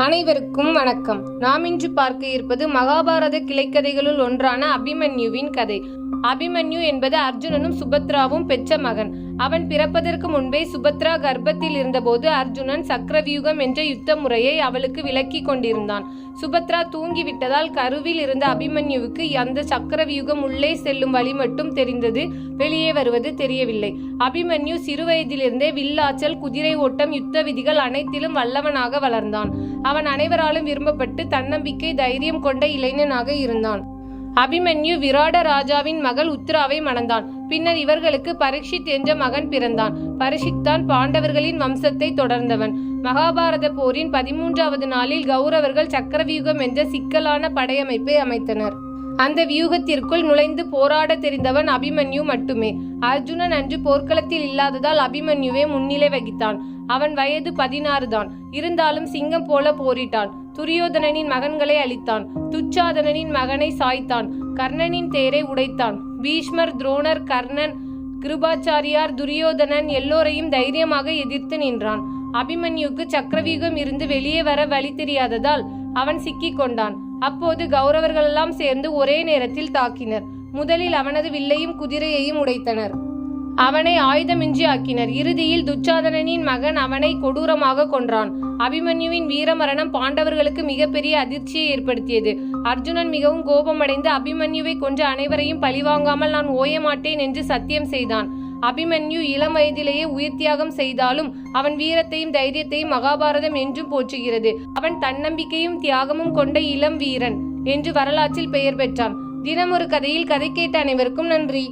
அனைவருக்கும் வணக்கம். நாம் இன்று பார்க்க இருப்பது மகாபாரத கிளைக்கதைகளுள் ஒன்றான அபிமன்யுவின் கதை. அபிமன்யு என்பது அர்ஜுனனும் சுபத்ராவும் பெற்ற மகன். அவன் பிறப்பதற்கு முன்பே சுபத்ரா கர்ப்பத்தில் இருந்தபோது அர்ஜுனன் சக்கரவியூகம் என்ற யுத்த முறையை அவளுக்கு விளக்கி கொண்டிருந்தான். சுபத்ரா தூங்கிவிட்டதால் கருவில் இருந்த அபிமன்யுவுக்கு அந்த சக்கரவியூகம் உள்ளே செல்லும் வழி மட்டும் தெரிந்தது, வெளியே வருவது தெரியவில்லை. அபிமன்யு சிறுவயதிலிருந்தே வில்லாற்றல், குதிரை ஓட்டம், யுத்த விதிகள் அனைத்திலும் வல்லவனாக வளர்ந்தான். அவன் அனைவராலும் விரும்பப்பட்டு தன்னம்பிக்கை, தைரியம் கொண்ட இளைஞனாக இருந்தான். அபிமன்யு விராட ராஜாவின் மகள் உத்ராவை மணந்தான். பின்னர் இவர்களுக்கு பரீட்சித் என்ற மகன் பிறந்தான். பரீட்சித் தான் பாண்டவர்களின் வம்சத்தை தொடர்ந்தவன். மகாபாரத போரின் 13வது நாளில் கௌரவர்கள் சக்கரவியூகம் என்ற சிக்கலான படையமைப்பை அமைத்தனர். அந்த வியூகத்திற்குள் நுழைந்து போராட தெரிந்தவன் அபிமன்யு மட்டுமே. அர்ஜுனன் அன்று போர்க்களத்தில் இல்லாததால் அபிமன்யுவே முன்னிலை வகித்தான். அவன் வயது 16 தான். இருந்தாலும் சிங்கம் போல போரிட்டான். துரியோதனனின் மகன்களை அழித்தான். துச்சாதனனின் மகனை சாய்த்தான். கர்ணனின் தேரை உடைத்தான். பீஷ்மர், துரோணர், கர்ணன், கிருபாச்சாரியார், துரியோதனன் எல்லோரையும் தைரியமாக எதிர்த்து நின்றான். அபிமன்யுக்கு சக்கரவியூகம் இருந்து வெளியே வர வழி தெரியாததால் அவன் சிக்கிக் கொண்டான். அப்போது கௌரவர்களெல்லாம் சேர்ந்து ஒரே நேரத்தில் தாக்கினர். முதலில் அவனது வில்லையும் குதிரையையும் உடைத்தனர். அவனை ஆயுதமின்றி ஆக்கினர். இறுதியில் துச்சாதனனின் மகன் அவனை கொடூரமாக கொன்றான். அபிமன்யுவின் வீரமரணம் பாண்டவர்களுக்கு மிகப்பெரிய அதிர்ச்சியை ஏற்படுத்தியது. அர்ஜுனன் மிகவும் கோபமடைந்து அபிமன்யுவை கொன்ற அனைவரையும் பழிவாங்காமல் நான் ஓய மாட்டேன் என்று சத்தியம் செய்தான். அபிமன்யு இளம் வயதிலேயே உயிர் தியாகம் செய்தாலும் அவன் வீரத்தையும் தைரியத்தையும் மகாபாரதம் என்றும் போற்றுகிறது. அவன் தன்னம்பிக்கையும் தியாகமும் கொண்ட இளம் வீரன் என்று வரலாற்றில் பெயர் பெற்றான். தினம் ஒரு கதையில் கதை கேட்ட அனைவருக்கும் நன்றி.